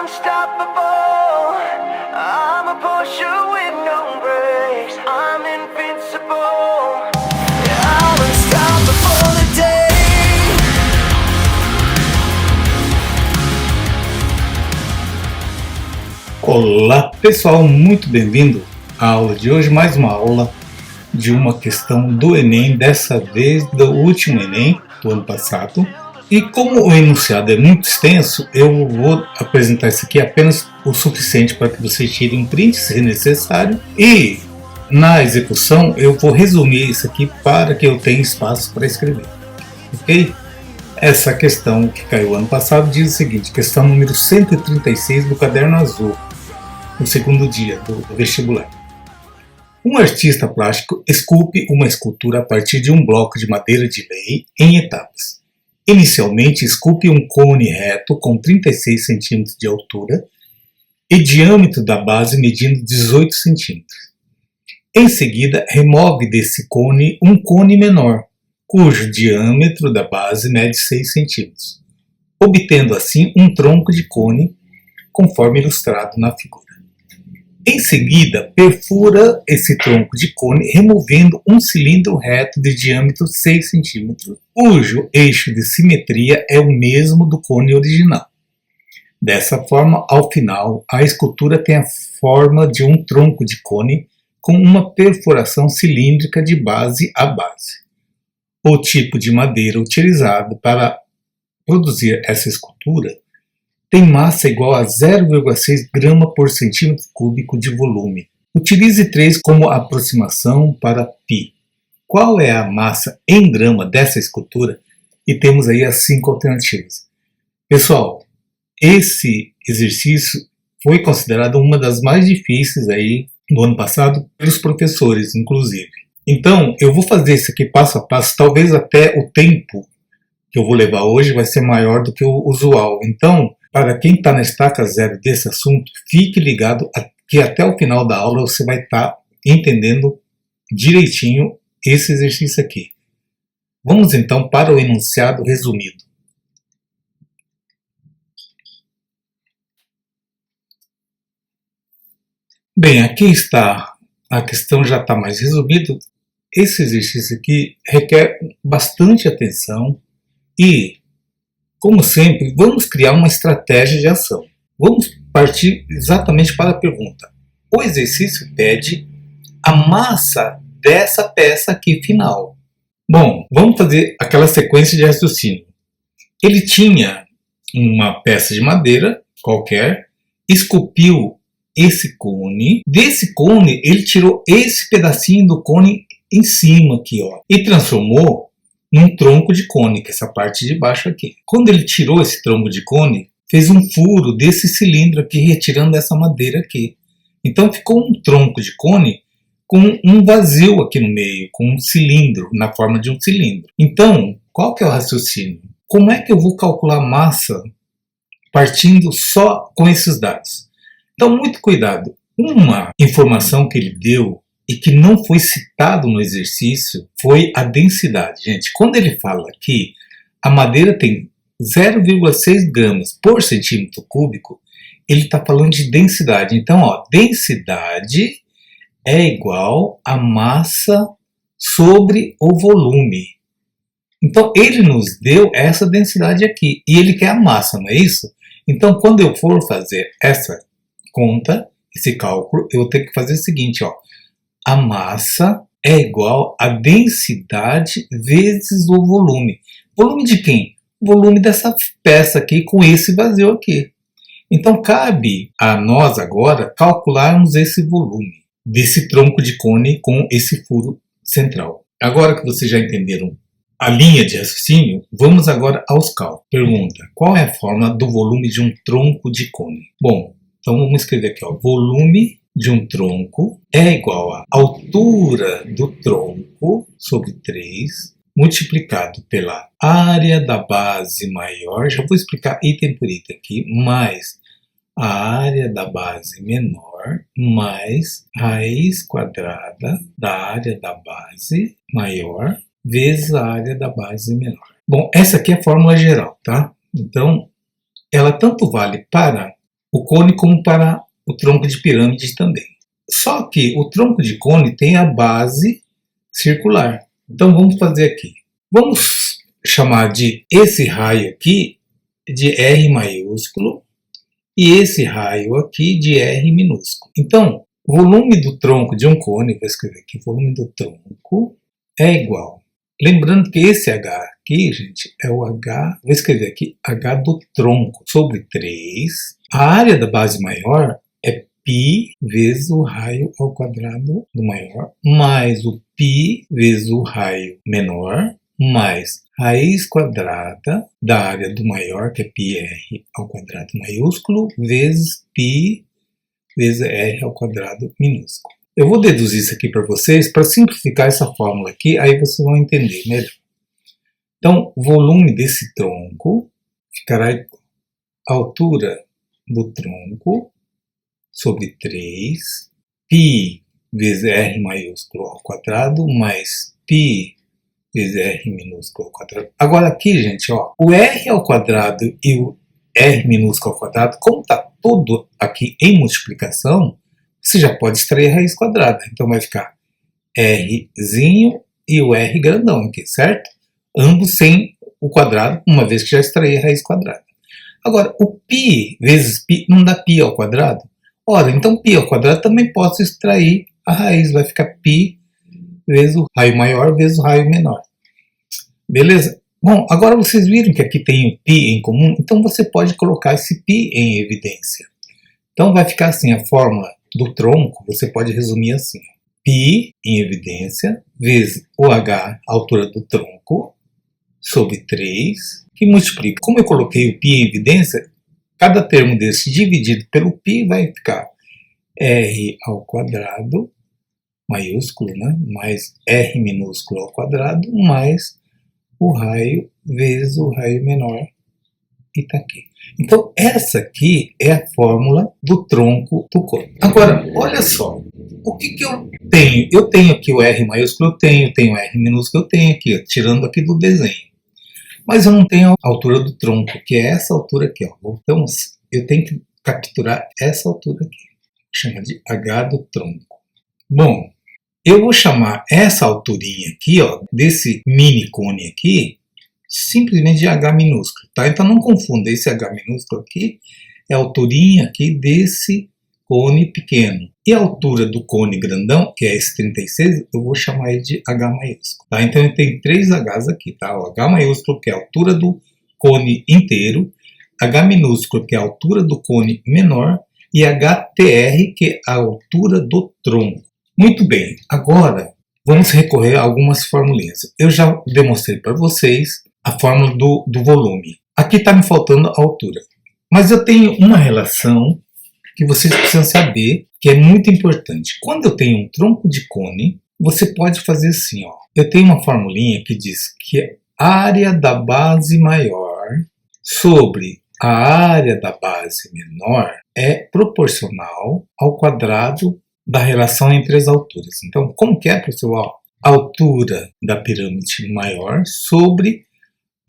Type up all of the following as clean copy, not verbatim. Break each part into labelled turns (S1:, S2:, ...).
S1: unstoppable. I'm a Porsche with no brakes. I'm invincible. Yeah, I'm unstoppable today.
S2: Olá pessoal, muito bem-vindo à aula de hoje, mais uma aula de uma questão do Enem, dessa vez do último Enem do ano passado. E como o enunciado é muito extenso, eu vou apresentar isso aqui apenas o suficiente para que vocês tirem um print se necessário, e na execução eu vou resumir isso aqui para que eu tenha espaço para escrever, ok? Essa questão que caiu ano passado diz o seguinte, questão número 136 do caderno azul, no segundo dia do vestibular. Um artista plástico esculpe uma escultura a partir de um bloco de madeira de lei em etapas. Inicialmente, esculpe um cone reto com 36 cm de altura e diâmetro da base medindo 18 cm. Em seguida, remove desse cone um cone menor, cujo diâmetro da base mede 6 cm, obtendo assim um tronco de cone, conforme ilustrado na figura. Em seguida, perfura esse tronco de cone removendo um cilindro reto de diâmetro 6 cm, cujo eixo de simetria é o mesmo do cone original. Dessa forma, ao final, a escultura tem a forma de um tronco de cone com uma perfuração cilíndrica de base a base. O tipo de madeira utilizado para produzir essa escultura tem massa igual a 0,6 grama por centímetro cúbico de volume. Utilize 3 como aproximação para π. Qual é a massa em grama dessa escultura? E temos aí as 5 alternativas. Pessoal, esse exercício foi considerado uma das mais difíceis aí do ano passado pelos professores, inclusive. Então, eu vou fazer isso aqui passo a passo, talvez até o tempo que eu vou levar hoje vai ser maior do que o usual. Então, para quem está na estaca zero desse assunto, fique ligado que até o final da aula você vai estar entendendo direitinho esse exercício aqui. Vamos então para o enunciado resumido. Bem, aqui está, a questão já está mais resumida. Esse exercício aqui requer bastante atenção e, como sempre, vamos criar uma estratégia de ação. Vamos partir exatamente para a pergunta. O exercício pede a massa dessa peça aqui final. Bom, vamos fazer aquela sequência de raciocínio. Ele tinha uma peça de madeira qualquer, esculpiu esse cone. Desse cone, ele tirou esse pedacinho do cone em cima aqui, ó, e transformou num tronco de cone, que é essa parte de baixo aqui. Quando ele tirou esse tronco de cone, fez um furo desse cilindro aqui, retirando essa madeira aqui. Então ficou um tronco de cone com um vazio aqui no meio, com um cilindro, na forma de um cilindro. Então, qual que é o raciocínio? Como é que eu vou calcular a massa partindo só com esses dados? Então, muito cuidado. Uma informação que ele deu e que não foi citado no exercício foi a densidade. Gente, quando ele fala que a madeira tem 0,6 gramas por centímetro cúbico, ele está falando de densidade. Então, ó, densidade é igual a massa sobre o volume. Então, ele nos deu essa densidade aqui, e ele quer a massa, não é isso? Então, quando eu for fazer essa conta, esse cálculo, eu vou ter que fazer o seguinte, ó. A massa é igual a densidade vezes o volume. Volume de quem? Volume dessa peça aqui com esse vazio aqui. Então cabe a nós agora calcularmos esse volume desse tronco de cone com esse furo central. Agora que vocês já entenderam a linha de raciocínio, vamos agora aos cálculos. Pergunta, qual é a fórmula do volume de um tronco de cone? Bom, então vamos escrever aqui, ó, volume de um tronco é igual a altura do tronco sobre 3 multiplicado pela área da base maior, já vou explicar item por item aqui, mais a área da base menor, mais raiz quadrada da área da base maior, vezes a área da base menor. Bom, essa aqui é a fórmula geral, tá? Então, ela tanto vale para o cone como para o tronco de pirâmide também. Só que o tronco de cone tem a base circular. Então vamos fazer aqui. Vamos chamar de esse raio aqui de R maiúsculo e esse raio aqui de R minúsculo. Então, o volume do tronco de um cone, vou escrever aqui, volume do tronco é igual. Lembrando que esse H aqui, gente, é o H, vou escrever aqui, H do tronco sobre 3. A área da base maior é π vezes o raio ao quadrado do maior, mais o π vezes o raio menor, mais raiz quadrada da área do maior, que é πr ao quadrado maiúsculo, vezes π vezes r ao quadrado minúsculo. Eu vou deduzir isso aqui para vocês, para simplificar essa fórmula aqui, aí vocês vão entender melhor. Então, o volume desse tronco ficará igual à altura do tronco sobre 3, π vezes r maiúsculo ao quadrado, mais π vezes r minúsculo ao quadrado. Agora aqui, gente, ó, o r ao quadrado e o r minúsculo ao quadrado, como está tudo aqui em multiplicação, você já pode extrair a raiz quadrada. Então vai ficar rzinho e o r grandão aqui, certo? Ambos sem o quadrado, uma vez que já extraí a raiz quadrada. Agora, o π vezes π não dá π ao quadrado? Ora, então π ao quadrado também posso extrair a raiz, vai ficar π vezes o raio maior vezes o raio menor. Beleza? Bom, agora vocês viram que aqui tem o π em comum, então você pode colocar esse π em evidência. Então vai ficar assim, a fórmula do tronco, você pode resumir assim. π em evidência vezes o h, a altura do tronco, sobre 3, que multiplica. Como eu coloquei o π em evidência, cada termo desse dividido pelo π vai ficar r ao quadrado, maiúsculo, né? Mais r minúsculo ao quadrado, mais o raio vezes o raio menor, e está aqui. Então, essa aqui é a fórmula do tronco do cone. Agora, olha só, o que eu tenho? Eu tenho aqui o R maiúsculo, eu tenho o R minúsculo, eu tenho aqui, ó, tirando aqui do desenho. Mas eu não tenho a altura do tronco, que é essa altura aqui, ó. Então, eu tenho que capturar essa altura aqui. Chama de H do tronco. Bom, eu vou chamar essa alturinha aqui, ó, desse mini cone aqui, simplesmente de H minúsculo, tá? Então não confunda, esse H minúsculo aqui é a alturinha aqui desse cone pequeno. E a altura do cone grandão, que é esse 36, eu vou chamar ele de H maiúsculo, tá? Então eu tenho 3 Hs aqui, tá? O H maiúsculo, que é a altura do cone inteiro, H minúsculo, que é a altura do cone menor, e HTR, que é a altura do tronco. Muito bem, agora vamos recorrer a algumas formulinhas. Eu já demonstrei para vocês a fórmula do volume. Aqui está me faltando a altura. Mas eu tenho uma relação que vocês precisam saber, que é muito importante. Quando eu tenho um tronco de cone, você pode fazer assim, ó. Eu tenho uma formulinha que diz que a área da base maior sobre a área da base menor é proporcional ao quadrado da relação entre as alturas. Então, como que é, pessoal? A altura da pirâmide maior sobre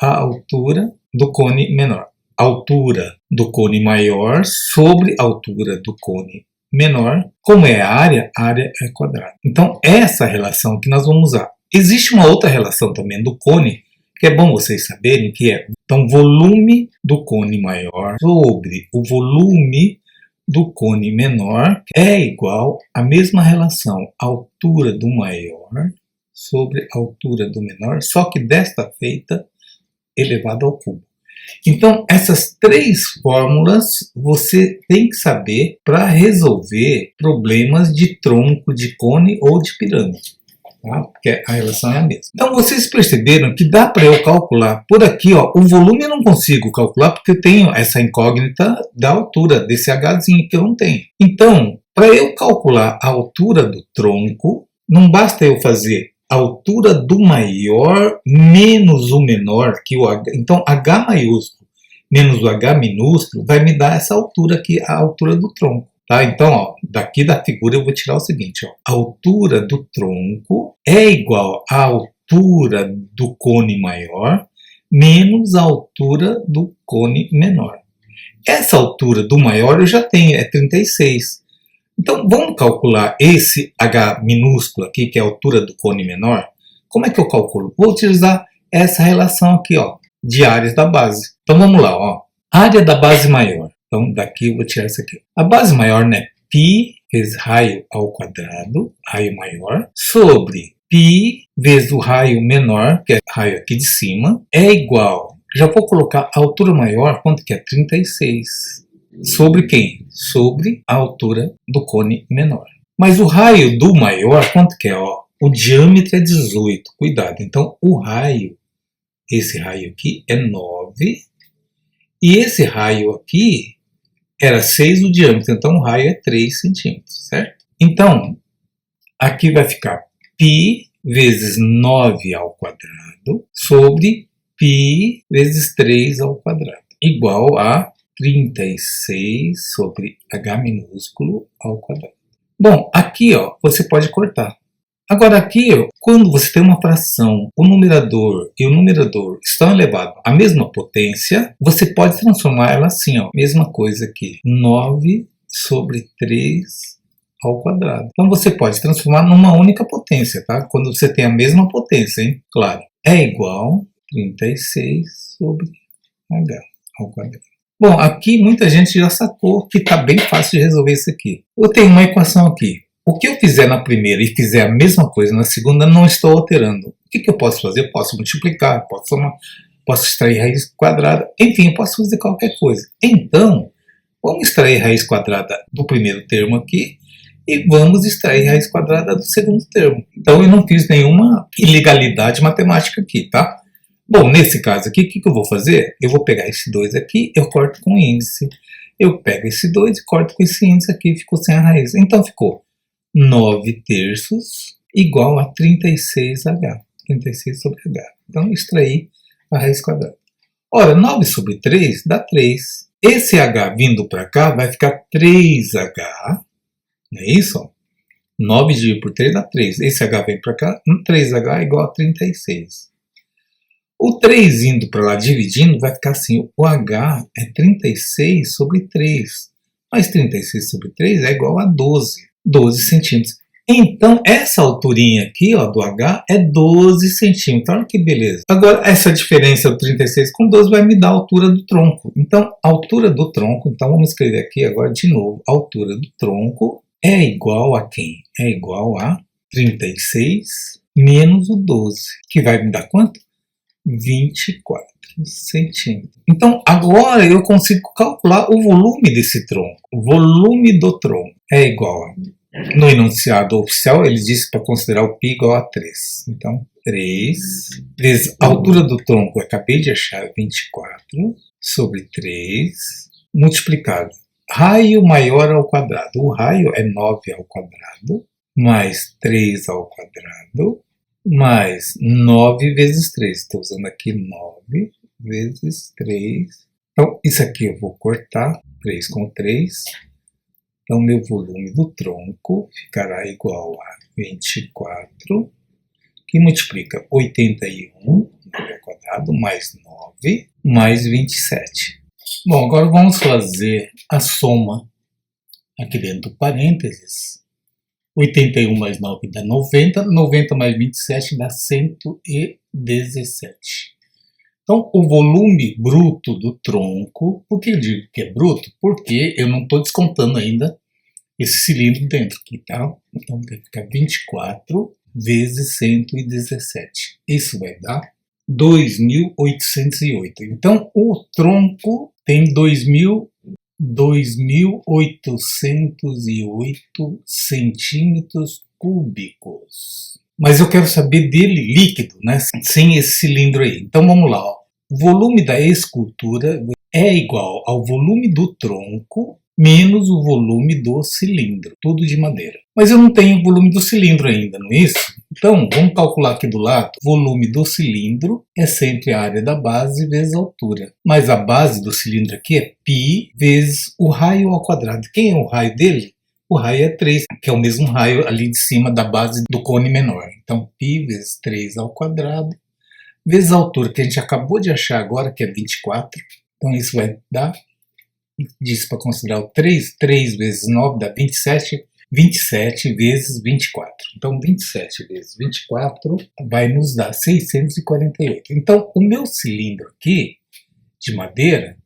S2: a altura do cone menor. Altura do cone maior sobre a altura do cone menor. Como é a área é quadrado. Então, essa relação que nós vamos usar. Existe uma outra relação também do cone, que é bom vocês saberem, que é, então, volume do cone maior sobre o volume do cone menor é igual à mesma relação, altura do maior sobre a altura do menor, só que desta feita elevado ao cubo. Então, essas 3 fórmulas você tem que saber para resolver problemas de tronco, de cone ou de pirâmide, tá? Porque a relação é a mesma. Então, vocês perceberam que dá para eu calcular por aqui, ó, o volume eu não consigo calcular porque eu tenho essa incógnita da altura desse Hzinho que eu não tenho. Então, para eu calcular a altura do tronco, não basta eu fazer a altura do maior menos o menor, que o H. Então, H maiúsculo menos o H minúsculo vai me dar essa altura aqui, a altura do tronco. Tá? Então, ó, daqui da figura eu vou tirar o seguinte, ó, a altura do tronco é igual à altura do cone maior menos a altura do cone menor. essa altura do maior eu já tenho, é 36. Então vamos calcular esse h minúsculo aqui, que é a altura do cone menor. Como é que eu calculo? Vou utilizar essa relação aqui, ó, de áreas da base. Então vamos lá, ó. Área da base maior. Então daqui eu vou tirar isso aqui. A base maior, né? Π vezes raio ao quadrado, raio maior, sobre π vezes o raio menor, que é raio aqui de cima, é igual. Já vou colocar a altura maior, quanto que é? 36. Sobre quem? Sobre a altura do cone menor. Mas o raio do maior, quanto que é? Ó, o diâmetro é 18. Cuidado. Então, o raio, esse raio aqui é 9. E esse raio aqui era 6 o diâmetro. Então, o raio é 3 centímetros, certo? Então, aqui vai ficar π vezes 9 ao quadrado sobre π vezes 3 ao quadrado, igual a 36 sobre h minúsculo ao quadrado. Bom, aqui ó, você pode cortar. Agora aqui, ó, quando você tem uma fração, o numerador e o numerador estão elevados à mesma potência, você pode transformar ela assim, ó, mesma coisa aqui, 9 sobre 3 ao quadrado. Então você pode transformar numa única potência, tá? Quando você tem a mesma potência, hein? Claro, é igual 36 sobre h ao quadrado. Bom, aqui muita gente já sacou que está bem fácil de resolver isso aqui. Eu tenho uma equação aqui. O que eu fizer na primeira e fizer a mesma coisa na segunda, não estou alterando. O que eu posso fazer? Eu posso multiplicar, posso somar, posso extrair raiz quadrada, enfim, eu posso fazer qualquer coisa. Então, vamos extrair raiz quadrada do primeiro termo aqui e vamos extrair raiz quadrada do segundo termo. Então, eu não fiz nenhuma ilegalidade matemática aqui, tá? Bom, nesse caso aqui, o que eu vou fazer? Eu vou pegar esse 2 aqui, eu corto com o índice. Eu pego esse 2 e corto com esse índice aqui, ficou sem a raiz. Então ficou 9 terços igual a 36h. 36 sobre h. Então eu extraí a raiz quadrada. Ora, 9 sobre 3 dá 3. Esse h vindo para cá vai ficar 3h. Não é isso? 9 dividido por 3 dá 3. Esse h vem para cá, 3h é igual a 36. O 3 indo para lá dividindo vai ficar assim, o h é 36 sobre 3, mas 36 sobre 3 é igual a 12 centímetros. Então, essa alturinha aqui ó, do h é 12 centímetros, olha que beleza. Agora, essa diferença do 36 com 12 vai me dar a altura do tronco. Então, a altura do tronco, então vamos escrever aqui agora de novo, a altura do tronco é igual a quem? É igual a 36 menos o 12, que vai me dar quanto? 24 centímetros. Então, agora eu consigo calcular o volume desse tronco. O volume do tronco é igual a... No enunciado oficial, ele disse para considerar o π igual a 3. Então, 3 vezes a altura do tronco, eu acabei de achar, 24 sobre 3, multiplicado. Raio maior ao quadrado. O raio é 9 ao quadrado, mais 3 ao quadrado, mais 9 vezes 3. Estou usando aqui 9 vezes 3. Então, isso aqui eu vou cortar. 3 com 3. Então, meu volume do tronco ficará igual a 24, que multiplica 81 ao quadrado, mais 9, mais 27. Bom, agora vamos fazer a soma aqui dentro do parênteses. 81 mais 9 dá 90, 90 mais 27 dá 117. Então, o volume bruto do tronco, por que eu digo que é bruto? Porque eu não estou descontando ainda esse cilindro dentro aqui, tá? Então, vai ficar 24 vezes 117. Isso vai dar 2.808. Então, o tronco tem 2.808 centímetros cúbicos. Mas eu quero saber dele líquido, né? Sem esse cilindro aí. Então vamos lá. Ó. O volume da escultura é igual ao volume do tronco menos o volume do cilindro. Tudo de madeira. Mas eu não tenho o volume do cilindro ainda, não é isso? Então, vamos calcular aqui do lado. O volume do cilindro é sempre a área da base vezes a altura. Mas a base do cilindro aqui é π vezes o raio ao quadrado. Quem é o raio dele? O raio é 3, que é o mesmo raio ali de cima da base do cone menor. Então, π vezes 3 ao quadrado, vezes a altura, que a gente acabou de achar agora, que é 24. Então, isso vai dar disse para considerar o 3, 3 vezes 9 dá 27, 27 vezes 24. Então 27 vezes 24 vai nos dar 648. Então o meu cilindro aqui, de madeira,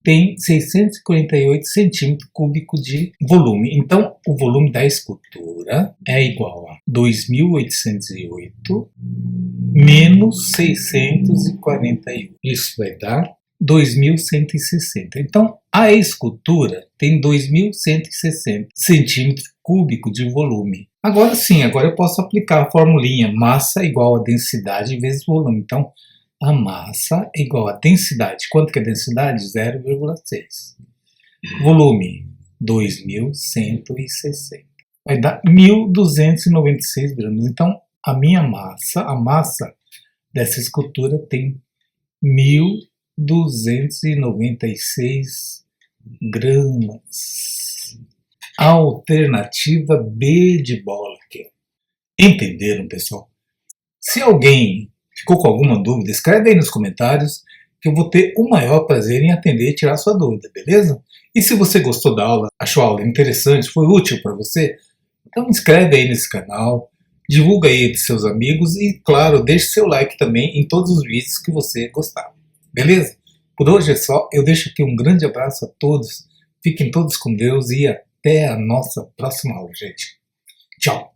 S2: tem 648 centímetros cúbicos de volume. Então, o volume da escultura é igual a 2.808 menos 648. Isso vai dar 2.160. Então, a escultura tem 2.160 centímetros cúbicos de volume. Agora sim, agora eu posso aplicar a formulinha massa igual a densidade vezes volume. Então, a massa é igual a densidade. Quanto que é densidade? 0,6. Volume, 2.160. Vai dar 1.296 gramas. Então, a minha massa, a massa dessa escultura tem 1.296 gramas. Alternativa B de bola aqui. Entenderam, pessoal? Se alguém ficou com alguma dúvida, escreve aí nos comentários que eu vou ter o maior prazer em atender e tirar sua dúvida, beleza? E se você gostou da aula, achou a aula interessante, foi útil para você, então inscreve aí nesse canal, divulga aí entre seus amigos e, claro, deixe seu like também em todos os vídeos que você gostar, beleza? Por hoje é só, eu deixo aqui um grande abraço a todos, fiquem todos com Deus e até a nossa próxima aula, gente. Tchau!